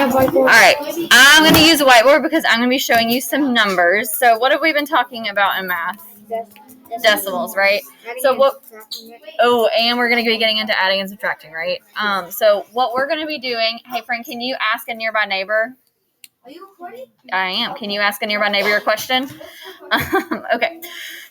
All right, I'm going to use a whiteboard because I'm going to be showing you some numbers. So what have we been talking about in math? Decimals, right? So what? Oh, and we're going to be getting into adding and subtracting, right? So what we're going to be doing. Hey, friend, can you ask a nearby neighbor? Are you recording? I am. Can you ask a nearby neighbor your question? Okay.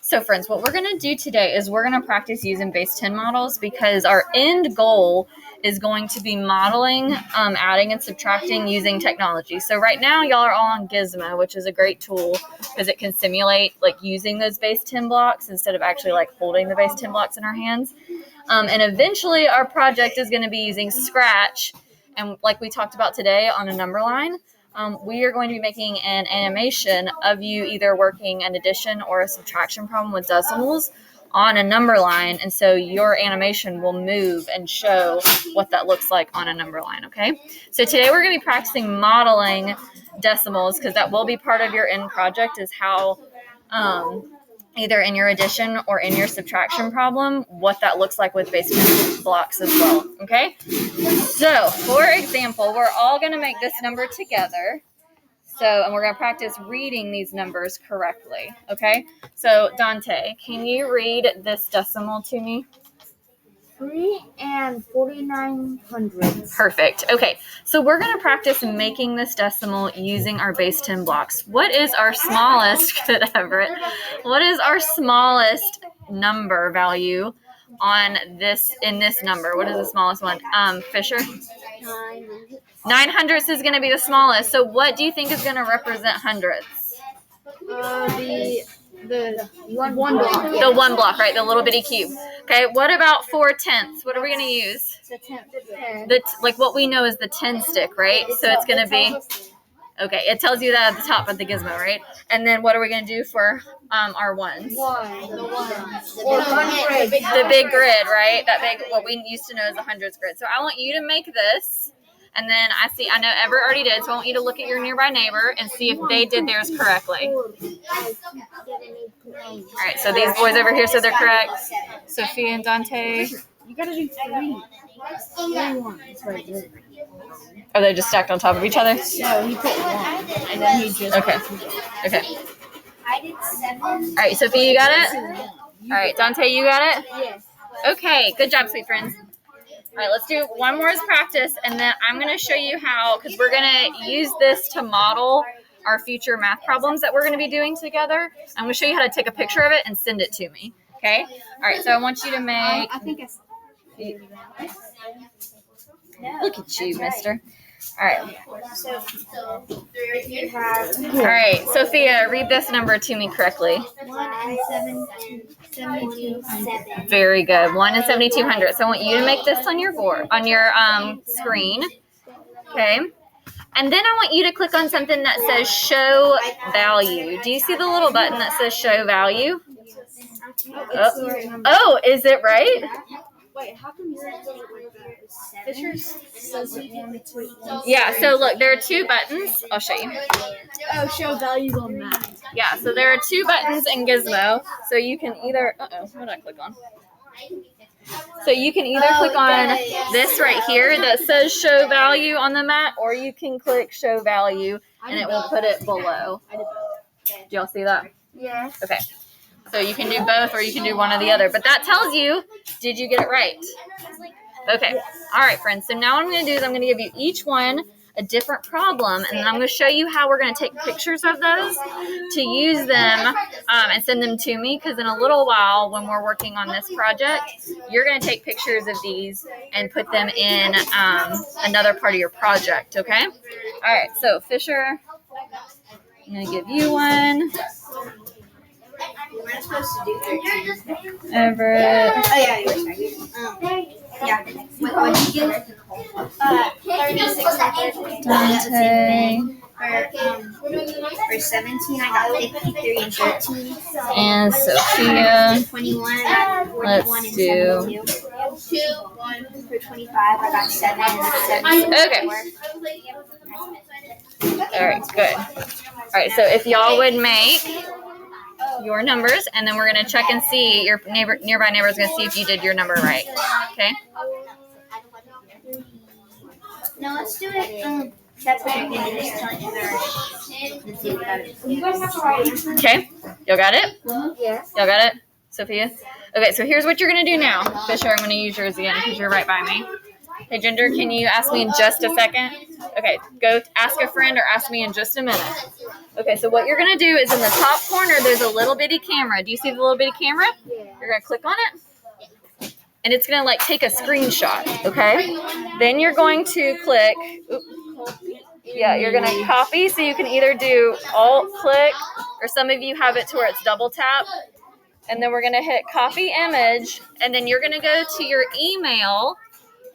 So, friends, what we're going to do today is we're going to practice using base 10 models because our end goal is going to be modeling, adding and subtracting using technology. So right now, y'all are all on Gizmo, which is a great tool because it can simulate like using those base 10 blocks instead of actually like holding the base 10 blocks in our hands. And eventually, our project is going to be using Scratch. And like we talked about today on a number line, we are going to be making an animation of you either working an addition or a subtraction problem with decimals on a number line. And so your animation will move and show what that looks like on a number line, okay? So today we're going to be practicing modeling decimals because that will be part of your end project is how either in your addition or in your subtraction problem, what that looks like with base 10 blocks as well, okay? So, for example, we're all going to make this number together. And we're going to practice reading these numbers correctly, okay? So, Dante, can you read this decimal to me? 3 and 49/100. Perfect. Okay, so we're going to practice making this decimal using our base 10 blocks. What is our smallest, good Everett, what is our smallest number value on this, in this number? What is the smallest one? Fisher? 900ths is going to be the smallest. So what do you think is going to represent hundredths? The one block. The one block, right? The little bitty cube. Okay, what about 4/10? What are we going to use? Like what we know is the 10 stick, right? So it's going to be, okay, it tells you that at the top of the gizmo, right? And then what are we going to do for our ones? The big grid, right? That big, what we used to know as the hundreds grid. So I want you to make this. And then I know Everett already did, so I want you to look at your nearby neighbor and see if they did theirs correctly. All right, so these boys over here said they're correct. Sophia and Dante. You gotta do 3. 3 ones right there. Are they just stacked on top of each other? No, he put 1, and then he just... Okay. I did 7. All right, Sophia, you got it? All right, Dante, you got it? Yes. Okay, good job, sweet friends. All right, let's do one more as practice, and then I'm going to show you how, because we're going to use this to model our future math problems that we're going to be doing together. I'm going to show you how to take a picture of it and send it to me, okay? All right, so I want you to make... Look at you, mister. All right. All right, Sophia, read this number to me correctly. 1 and 7,200. Very good. 1 and 7,200. So I want you to make this on your board, on your screen. Okay. And then I want you to click on something that says show value. Do you see the little button that says show value? Oh, is it right? Wait, how come you're like that? Yeah, so look, there are 2 buttons. I'll show you. Oh, show values on that. Yeah, so there are 2 buttons in Gizmo. So you can either, what did I click on? So you can either click on this right here that says show value on the mat, or you can click show value and it will put it below. Do y'all see that? Yes. Okay. So you can do both or you can do one or the other. But that tells you, did you get it right? Okay. All right, friends. So now what I'm going to do is I'm going to give you each one a different problem, and then I'm going to show you how we're going to take pictures of those to use them and send them to me, because in a little while when we're working on this project, you're going to take pictures of these and put them in another part of your project, okay? All right, so Fisher, I'm going to give you one. We're supposed to do 13. Everett. Oh, yeah, you were sorry. Yeah. What did you get? 36 and Dante. For 17, I got 53 and 13. And Sophia. 21, I got 41 and 72. For 25, I got 7 and 74. Okay. All right, good. All right, so if y'all would make your numbers, and then we're going to check and see, your nearby neighbor is going to see if you did your number right. Okay? No, let's do it. That's what you're going to just tell you there. Let's see if we got it. You guys have to write. Okay, y'all got it? Yes. Y'all got it? Sophia? Okay, so here's what you're going to do now. Fisher, I'm going to use yours again because you're right by me. Hey, Ginger, can you ask me in just a second? Okay, go ask a friend or ask me in just a minute. Okay, so what you're going to do is in the top corner, there's a little bitty camera. Do you see the little bitty camera? Yeah. You're going to click on it, and it's going to like take a screenshot, okay? Then you're going to click, you're going to copy, so you can either do Alt-click, or some of you have it to where it's double tap. And then we're going to hit copy image, and then you're going to go to your email,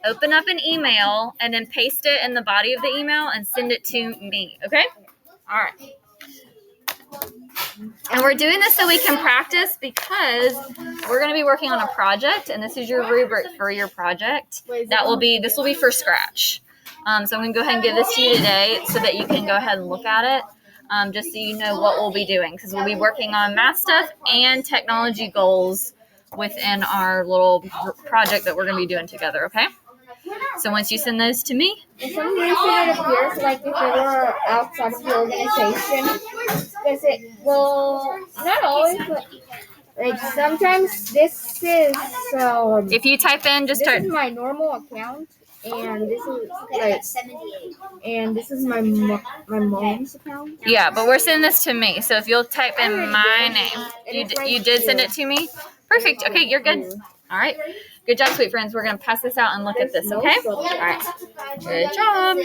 open up an email, and then paste it in the body of the email and send it to me, okay? All right. And we're doing this so we can practice because we're going to be working on a project, and this is your rubric for your project. This will be for Scratch. So I'm going to go ahead and give this to you today so that you can go ahead and look at it. Just so you know what we'll be doing, because we'll be working on math stuff and technology goals within our little project that we're going to be doing together, okay? So once you send those to me. In some ways it appears like if it were outside of the organization, because it will, not always, but like sometimes this is, If you type in, this is my normal account. And this is like 78. And this is my mom's account. Yeah, but we're sending this to me. So if you'll type in my name, you did send it to me. Perfect. Okay, you're good. All right. Good job, sweet friends. We're gonna pass this out and look at this. Okay. All right. Good job.